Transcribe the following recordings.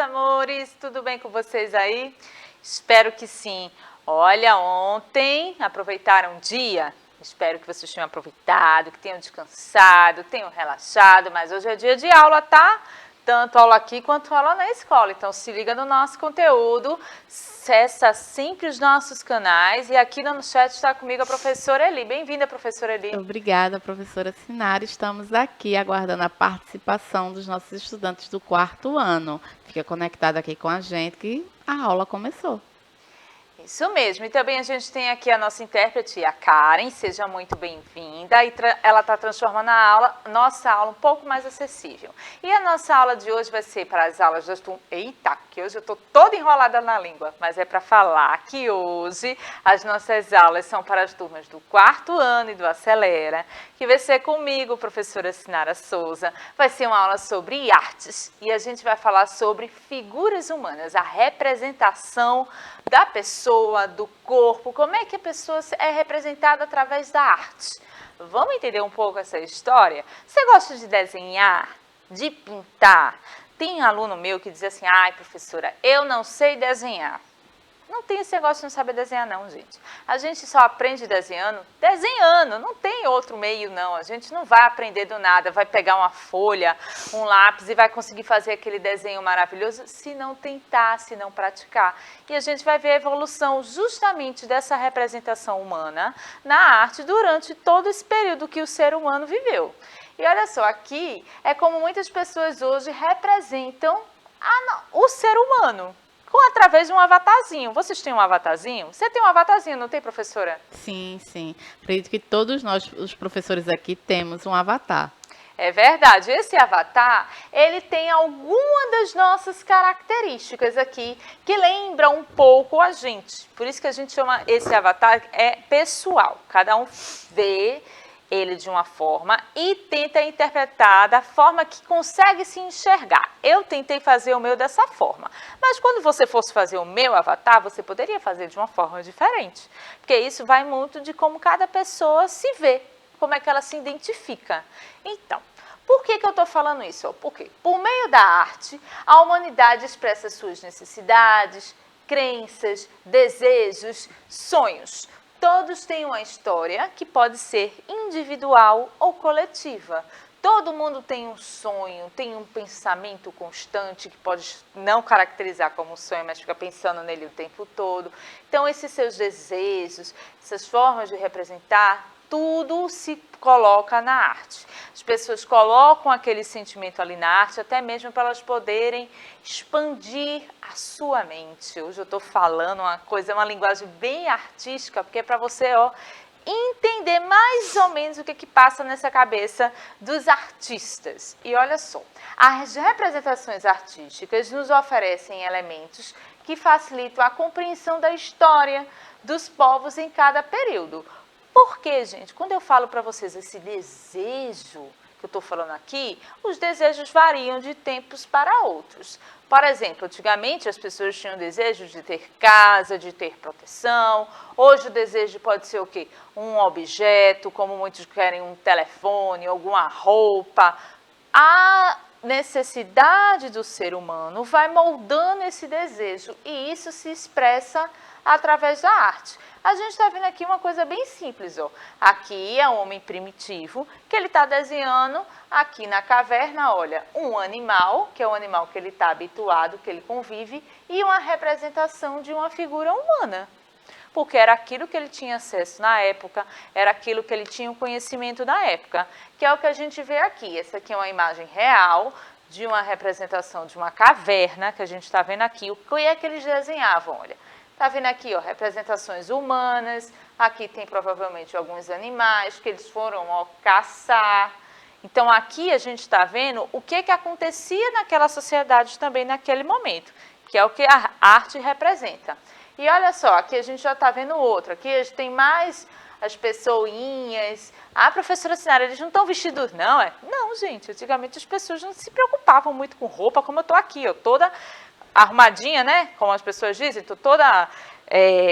amores, tudo bem com vocês aí? Espero que sim. Olha, ontem aproveitaram o dia? Espero que vocês tenham aproveitado, que tenham descansado, tenham relaxado, mas hoje é dia de aula, tá? Tanto aula aqui quanto aula na escola. Então se liga no nosso conteúdo, acessa sempre os nossos canais e aqui no chat está comigo a professora Eli. Bem-vinda, professora Eli. Obrigada, professora Sinara. Estamos aqui aguardando a participação dos nossos estudantes do 4º ano. Fica conectado aqui com a gente que a aula começou. Isso mesmo, e também a gente tem aqui a nossa intérprete, a Karen, seja muito bem-vinda, e ela está transformando nossa aula um pouco mais acessível. E a nossa aula de hoje vai ser para as aulas das turmas... Eita, que hoje eu estou toda enrolada na língua, mas é para falar que hoje as nossas aulas são para as turmas do 4º ano e do Acelera, que vai ser comigo, professora Sinara Souza. Vai ser uma aula sobre artes, e a gente vai falar sobre figuras humanas, a representação da pessoa, do corpo, como é que a pessoa é representada através da arte. Vamos entender um pouco essa história? Você gosta de desenhar, de pintar? Tem um aluno meu que diz assim, ai professora, eu não sei desenhar. Não tem esse negócio de não saber desenhar não, gente. A gente só aprende desenhando, não tem outro meio não. A gente não vai aprender do nada, vai pegar uma folha, um lápis e vai conseguir fazer aquele desenho maravilhoso se não tentar, se não praticar. E a gente vai ver a evolução justamente dessa representação humana na arte durante todo esse período que o ser humano viveu. E olha só, aqui é como muitas pessoas hoje representam o ser humano. Através de um avatarzinho. Vocês têm um avatarzinho? Você tem um avatarzinho, não tem, professora? Sim, sim. Acredito que todos nós, os professores aqui, temos um avatar. É verdade. Esse avatar, ele tem alguma das nossas características aqui que lembra um pouco a gente. Por isso que a gente chama esse avatar pessoal. Cada um vê ele de uma forma e tenta interpretar da forma que consegue se enxergar. Eu tentei fazer o meu dessa forma, mas quando você fosse fazer o meu avatar, você poderia fazer de uma forma diferente, porque isso vai muito de como cada pessoa se vê, como é que ela se identifica. Então, por que eu estou falando isso? Porque por meio da arte, a humanidade expressa suas necessidades, crenças, desejos, sonhos. Todos têm uma história que pode ser individual ou coletiva. Todo mundo tem um sonho, tem um pensamento constante que pode não caracterizar como um sonho, mas fica pensando nele o tempo todo. Então, esses seus desejos, essas formas de representar, tudo se coloca na arte. As pessoas colocam aquele sentimento ali na arte, até mesmo para elas poderem expandir a sua mente. Hoje eu estou falando uma linguagem bem artística, porque é para você, entender mais ou menos o que passa nessa cabeça dos artistas. E olha só, as representações artísticas nos oferecem elementos que facilitam a compreensão da história dos povos em cada período. Porque, gente, quando eu falo para vocês esse desejo que eu estou falando aqui, os desejos variam de tempos para outros. Por exemplo, antigamente as pessoas tinham desejo de ter casa, de ter proteção. Hoje o desejo pode ser o quê? Um objeto, como muitos querem um telefone, alguma roupa. A necessidade do ser humano vai moldando esse desejo e isso se expressa através da arte. A gente está vendo aqui uma coisa bem simples, Aqui é um homem primitivo que ele está desenhando aqui na caverna, olha, um animal, que é o animal que ele está habituado, que ele convive, e uma representação de uma figura humana. Porque era aquilo que ele tinha acesso na época, era aquilo que ele tinha o conhecimento na época, que é o que a gente vê aqui. Essa aqui é uma imagem real de uma representação de uma caverna, que a gente está vendo aqui. O que é que eles desenhavam, olha? Está vendo aqui, representações humanas, aqui tem provavelmente alguns animais que eles foram caçar. Então, aqui a gente está vendo o que acontecia naquela sociedade também naquele momento, que é o que a arte representa. E olha só, aqui a gente já está vendo outro, aqui a gente tem mais as pessoinhas. Ah, professora Sinara, eles não estão vestidos não, Não, gente, antigamente as pessoas não se preocupavam muito com roupa, como eu estou aqui, toda arrumadinha, né? Como as pessoas dizem, tô toda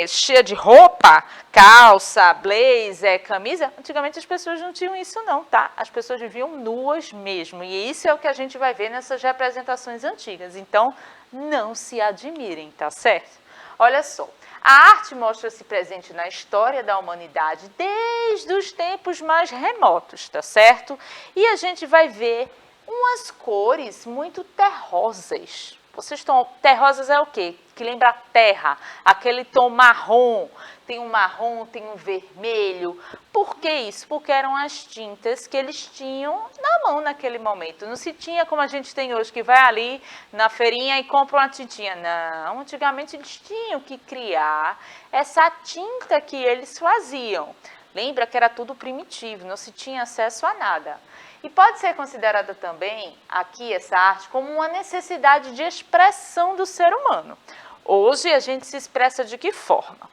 cheia de roupa, calça, blazer, camisa. Antigamente as pessoas não tinham isso não, tá? As pessoas viviam nuas mesmo. E isso é o que a gente vai ver nessas representações antigas. Então, Não se admirem, tá certo? Olha só, a arte mostra-se presente na história da humanidade desde os tempos mais remotos, tá certo? E a gente vai ver umas cores muito terrosas. Terrosas é o quê? Que lembra a terra, aquele tom marrom. Tem um marrom, tem um vermelho. Por que isso? Porque eram as tintas que eles tinham na mão naquele momento. Não se tinha como a gente tem hoje, que vai ali na feirinha e compra uma tintinha. Não, antigamente eles tinham que criar essa tinta que eles faziam. Lembra que era tudo primitivo, não se tinha acesso a nada. E pode ser considerada também, aqui, essa arte, como uma necessidade de expressão do ser humano. Hoje, a gente se expressa de que forma?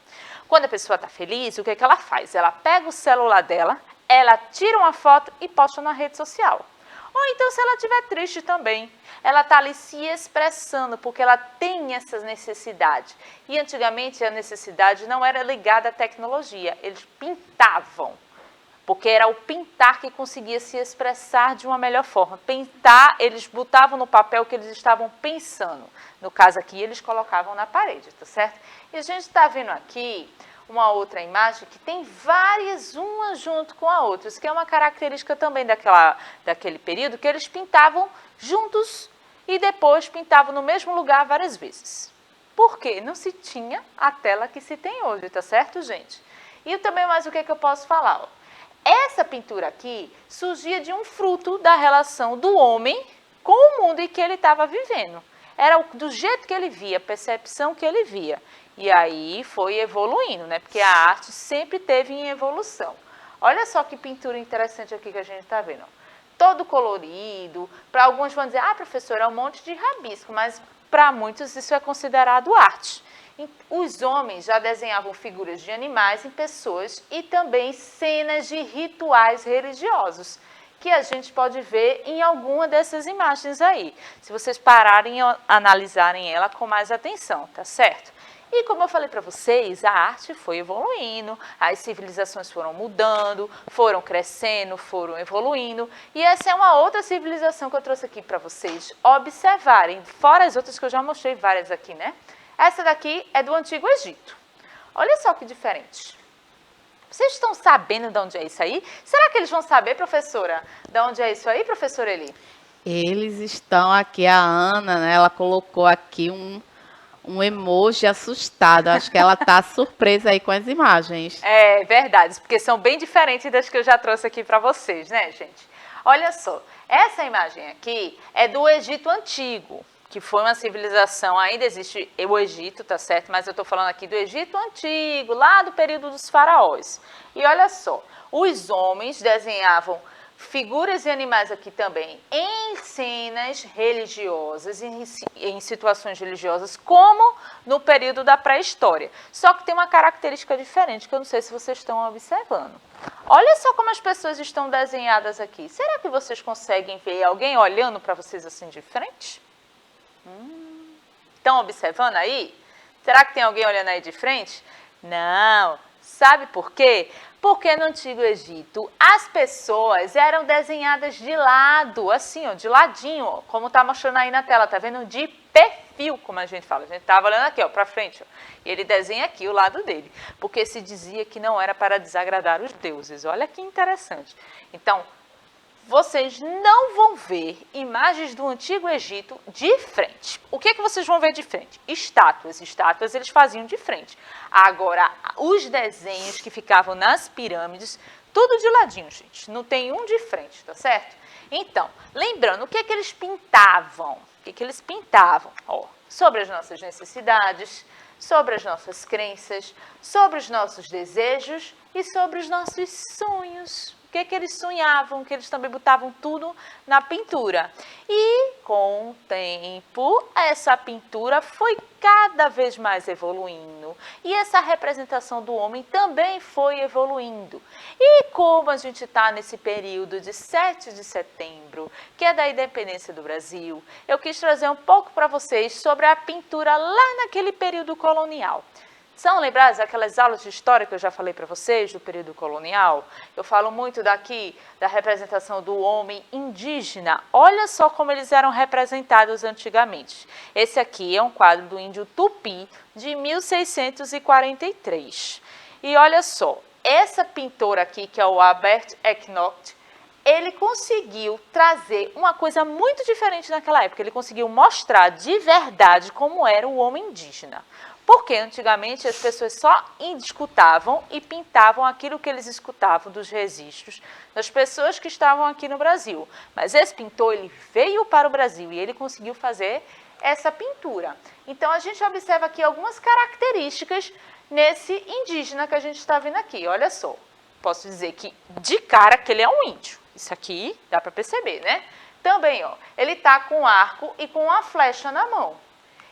Quando a pessoa está feliz, o que ela faz? Ela pega o celular dela, ela tira uma foto e posta na rede social. Ou então, se ela estiver triste também, ela está ali se expressando, porque ela tem essa necessidade. E antigamente a necessidade não era ligada à tecnologia, eles pintavam. Porque era o pintar que conseguia se expressar de uma melhor forma. Pintar, eles botavam no papel o que eles estavam pensando. No caso aqui, eles colocavam na parede, tá certo? E a gente está vendo aqui uma outra imagem que tem várias, uma junto com a outra, que é uma característica também daquele período, que eles pintavam juntos e depois pintavam no mesmo lugar várias vezes. Por quê? Não se tinha a tela que se tem hoje, tá certo, gente? E também mais o que eu posso falar, ó. Essa pintura aqui surgia de um fruto da relação do homem com o mundo em que ele estava vivendo. Era do jeito que ele via, a percepção que ele via. E aí foi evoluindo, né? Porque a arte sempre teve em evolução. Olha só que pintura interessante aqui que a gente está vendo. Todo colorido. Para alguns vão dizer, professora, é um monte de rabisco, mas para muitos isso é considerado arte. Os homens já desenhavam figuras de animais em pessoas e também cenas de rituais religiosos, que a gente pode ver em alguma dessas imagens aí, se vocês pararem e analisarem ela com mais atenção, tá certo? E como eu falei para vocês, a arte foi evoluindo, as civilizações foram mudando, foram crescendo, foram evoluindo, e essa é uma outra civilização que eu trouxe aqui para vocês observarem, fora as outras que eu já mostrei várias aqui, né? Essa daqui é do Antigo Egito. Olha só que diferente. Vocês estão sabendo de onde é isso aí? Será que eles vão saber, professora, de onde é isso aí, professora Eli? Eles estão aqui, a Ana, né, ela colocou aqui um emoji assustado. Acho que ela está surpresa aí com as imagens. É verdade, porque são bem diferentes das que eu já trouxe aqui para vocês, né, gente? Olha só, essa imagem aqui é do Egito Antigo, que foi uma civilização, ainda existe o Egito, tá certo? Mas eu estou falando aqui do Egito Antigo, lá do período dos faraós. E olha só, os homens desenhavam figuras e animais aqui também em cenas religiosas, em situações religiosas, como no período da pré-história. Só que tem uma característica diferente, que eu não sei se vocês estão observando. Olha só como as pessoas estão desenhadas aqui. Será que vocês conseguem ver alguém olhando para vocês assim de frente? Estão observando aí? Será que tem alguém olhando aí de frente? Não. Sabe por quê? Porque no Antigo Egito as pessoas eram desenhadas de lado, assim, ó, de ladinho, ó, como está mostrando aí na tela, tá vendo? De perfil, como a gente fala. A gente estava olhando aqui, ó, para frente, ó, e ele desenha aqui o lado dele, porque se dizia que não era para desagradar os deuses. Olha que interessante. Então, vocês não vão ver imagens do Antigo Egito de frente. O que vocês vão ver de frente? Estátuas. Estátuas eles faziam de frente. Agora, os desenhos que ficavam nas pirâmides, tudo de ladinho, gente. Não tem um de frente, tá certo? Então, lembrando, o que eles pintavam? O que eles pintavam? Ó, sobre as nossas necessidades, sobre as nossas crenças, sobre os nossos desejos e sobre os nossos sonhos. O que eles sonhavam, que eles também botavam tudo na pintura. E com o tempo, essa pintura foi cada vez mais evoluindo. E essa representação do homem também foi evoluindo. E como a gente está nesse período de 7 de setembro, que é da independência do Brasil, eu quis trazer um pouco para vocês sobre a pintura lá naquele período colonial. São lembradas aquelas aulas de história que eu já falei para vocês, do período colonial? Eu falo muito daqui da representação do homem indígena. Olha só como eles eram representados antigamente. Esse aqui é um quadro do índio Tupi, de 1643. E olha só, essa pintora aqui, que é o Albert Eknocht, ele conseguiu trazer uma coisa muito diferente naquela época. Ele conseguiu mostrar de verdade como era o homem indígena. Porque antigamente as pessoas só escutavam e pintavam aquilo que eles escutavam dos registros das pessoas que estavam aqui no Brasil. Mas esse pintor, ele veio para o Brasil e ele conseguiu fazer essa pintura. Então a gente observa aqui algumas características nesse indígena que a gente está vendo aqui. Olha só, posso dizer que de cara que ele é um índio. Isso aqui dá para perceber, né? Também, ó, ele está com um arco e com uma flecha na mão.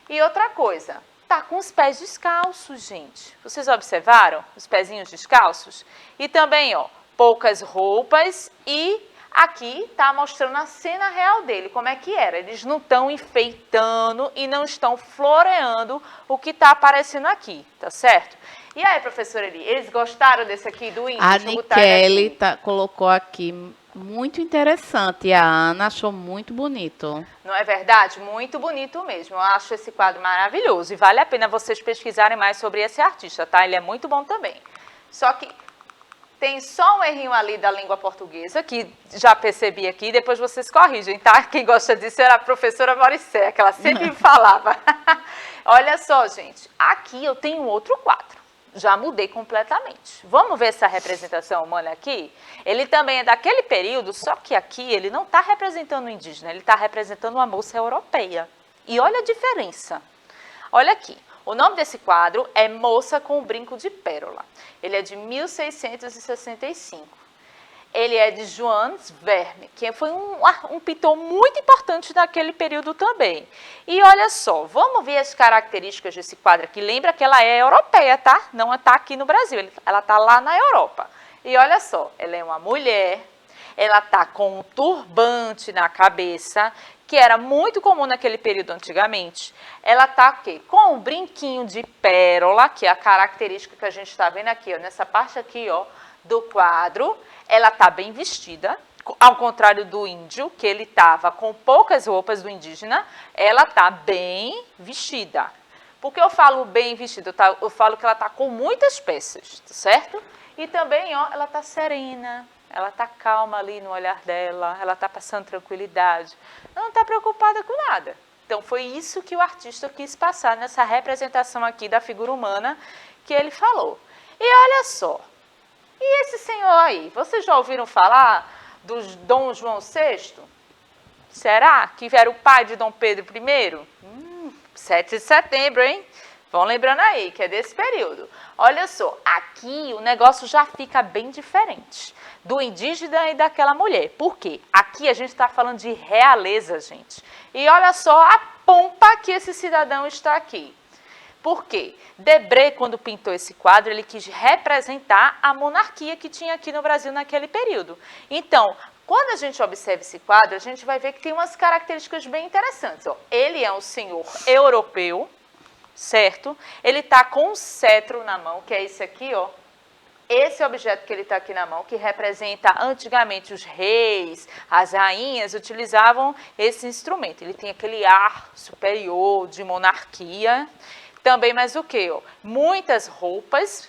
E outra coisa, tá com os pés descalços, gente. Vocês observaram os pezinhos descalços? E também, ó, poucas roupas e aqui tá mostrando a cena real dele, como é que era. Eles não estão enfeitando e não estão floreando o que tá aparecendo aqui, tá certo? E aí, professora Eli, eles gostaram desse aqui do índio? A Nikele colocou aqui, muito interessante, e a Ana achou muito bonito. Não é verdade? Muito bonito mesmo. Eu acho esse quadro maravilhoso e vale a pena vocês pesquisarem mais sobre esse artista, tá? Ele é muito bom também. Só que tem só um errinho ali da língua portuguesa, que já percebi aqui, depois vocês corrigem, tá? Quem gosta disso era a professora Morissé, que ela sempre me falava. Olha só, gente, aqui eu tenho outro quadro. Já mudei completamente. Vamos ver essa representação humana aqui? Ele também é daquele período, só que aqui ele não está representando o indígena, ele está representando uma moça europeia. E olha a diferença. Olha aqui, o nome desse quadro é Moça com o Brinco de Pérola. Ele é de 1665. Ele é de Johannes Vermeer, que foi um pintor muito importante naquele período também. E olha só, vamos ver as características desse quadro aqui. Lembra que ela é europeia, tá? Não está aqui no Brasil, ela está lá na Europa. E olha só, ela é uma mulher, ela está com um turbante na cabeça, que era muito comum naquele período antigamente. Ela está com um brinquinho de pérola, que é a característica que a gente está vendo aqui, ó, nessa parte aqui, ó, do quadro. Ela está bem vestida, ao contrário do índio, que ele estava com poucas roupas do indígena, ela está bem vestida. Por que eu falo bem vestida? Eu falo que ela está com muitas peças, tá certo? E também, ó, ela está serena, ela está calma ali no olhar dela, ela está passando tranquilidade, ela não está preocupada com nada. Então, foi isso que o artista quis passar nessa representação aqui da figura humana que ele falou. E olha só, e esse senhor aí, vocês já ouviram falar do Dom João VI? Será que era o pai de Dom Pedro I? 7 de setembro, hein? Vão lembrando aí, que é desse período. Olha só, aqui o negócio já fica bem diferente do indígena e daquela mulher. Por quê? Aqui a gente está falando de realeza, gente. E olha só a pompa que esse cidadão está aqui. Por quê? Debré, quando pintou esse quadro, ele quis representar a monarquia que tinha aqui no Brasil naquele período. Então, quando a gente observa esse quadro, a gente vai ver que tem umas características bem interessantes. Ó. Ele é um senhor europeu, certo? Ele está com um cetro na mão, que é esse aqui, ó. Esse objeto que ele está aqui na mão, que representa antigamente os reis, as rainhas, utilizavam esse instrumento. Ele tem aquele ar superior de monarquia. Também, mas o quê? Ó? Muitas roupas,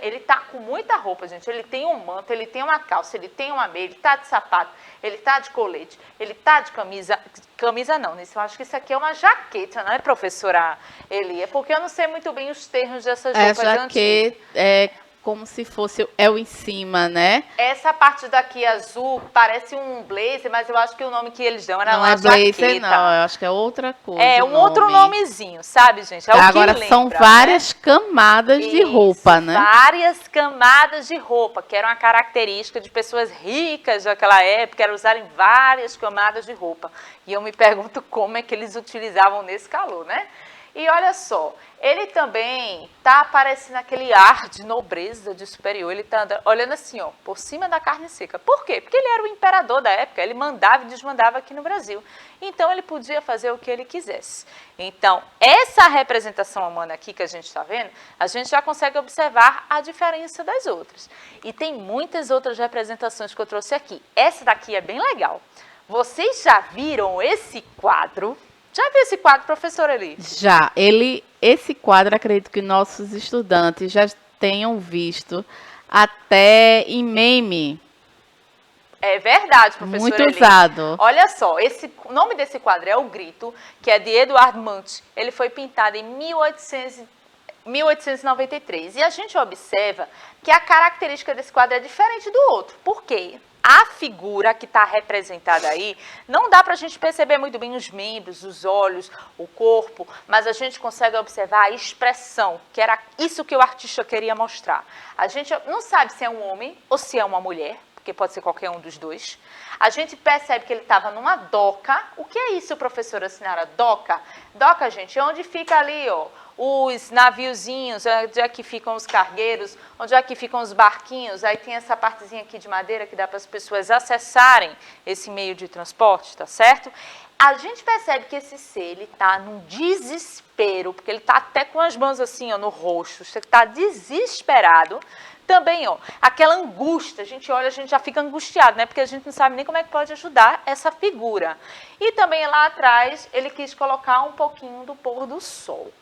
ele tá com muita roupa, gente. Ele tem um manto, ele tem uma calça, ele tem uma meia, ele tá de sapato, ele tá de colete, ele tá de camisa. Camisa não, eu acho que isso aqui é uma jaqueta, não é, professora Eli? É porque eu não sei muito bem os termos dessas roupas antigas. É como se fosse o em cima, né? Essa parte daqui azul parece um blazer, mas eu acho que o nome que eles dão era uma jaqueta. Não é blazer, não. Eu acho que é outra coisa. É um outro nomezinho, sabe, gente? É o agora que lembra, são várias camadas de roupa, né? Várias camadas de roupa, que era uma característica de pessoas ricas daquela época, era usarem várias camadas de roupa. E eu me pergunto como é que eles utilizavam nesse calor, né? E olha só, ele também tá aparecendo aquele ar de nobreza, de superior. Ele tá olhando assim, ó, por cima da carne seca. Por quê? Porque ele era o imperador da época, ele mandava e desmandava aqui no Brasil. Então, ele podia fazer o que ele quisesse. Então, essa representação humana aqui que a gente está vendo, a gente já consegue observar a diferença das outras. E tem muitas outras representações que eu trouxe aqui. Essa daqui é bem legal. Vocês já viram esse quadro? Já viu esse quadro, professora Eli? Já. Esse quadro, acredito que nossos estudantes já tenham visto até em meme. É verdade, professora Muito Eli. usado. Olha só, o nome desse quadro é O Grito, que é de Eduard Munch. Ele foi pintado em 1893. E a gente observa que a característica desse quadro é diferente do outro. Por quê? A figura que está representada aí, não dá para a gente perceber muito bem os membros, os olhos, o corpo, mas a gente consegue observar a expressão, que era isso que o artista queria mostrar. A gente não sabe se é um homem ou se é uma mulher, porque pode ser qualquer um dos dois. A gente percebe que ele estava numa doca. O que é isso, professora Sinara? Doca? Doca, gente, é onde fica ali, ó, os naviozinhos, onde é que ficam os cargueiros, onde é que ficam os barquinhos. Aí tem essa partezinha aqui de madeira que dá para as pessoas acessarem esse meio de transporte, tá certo? A gente percebe que esse ser, ele está num desespero, porque ele está até com as mãos assim, ó, no rosto, ele está desesperado. Também, ó, aquela angústia, a gente olha, a gente já fica angustiado, né? Porque a gente não sabe nem como é que pode ajudar essa figura. E também lá atrás, ele quis colocar um pouquinho do pôr do sol.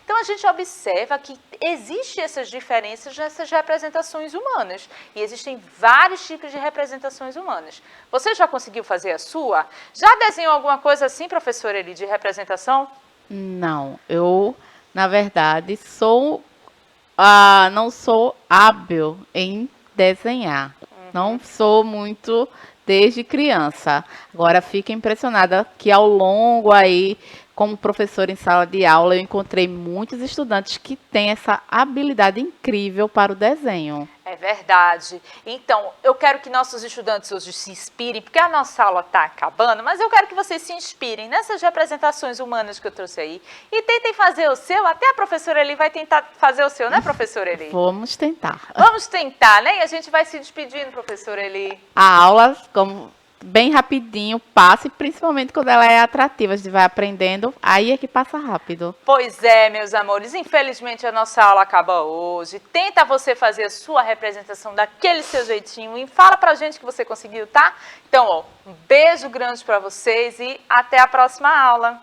Então, a gente observa que existem essas diferenças nessas representações humanas. E existem vários tipos de representações humanas. Você já conseguiu fazer a sua? Já desenhou alguma coisa assim, professora Eli, de representação? Não, eu, na verdade, não sou hábil em desenhar. Não sou muito desde criança. Agora, fico impressionada que ao longo aí, como professora em sala de aula, eu encontrei muitos estudantes que têm essa habilidade incrível para o desenho. É verdade. Então, eu quero que nossos estudantes hoje se inspirem, porque a nossa aula está acabando, mas eu quero que vocês se inspirem nessas representações humanas que eu trouxe aí e tentem fazer o seu. Até a professora Eli vai tentar fazer o seu, né, professora Eli? Vamos tentar. Vamos tentar, né? E a gente vai se despedindo, professora Eli. A aula, como bem rapidinho, passa, e principalmente quando ela é atrativa, a gente vai aprendendo, aí é que passa rápido. Pois é, meus amores, infelizmente a nossa aula acaba hoje. Tenta você fazer a sua representação daquele seu jeitinho e fala pra gente que você conseguiu, tá? Então, ó, um beijo grande pra vocês e até a próxima aula.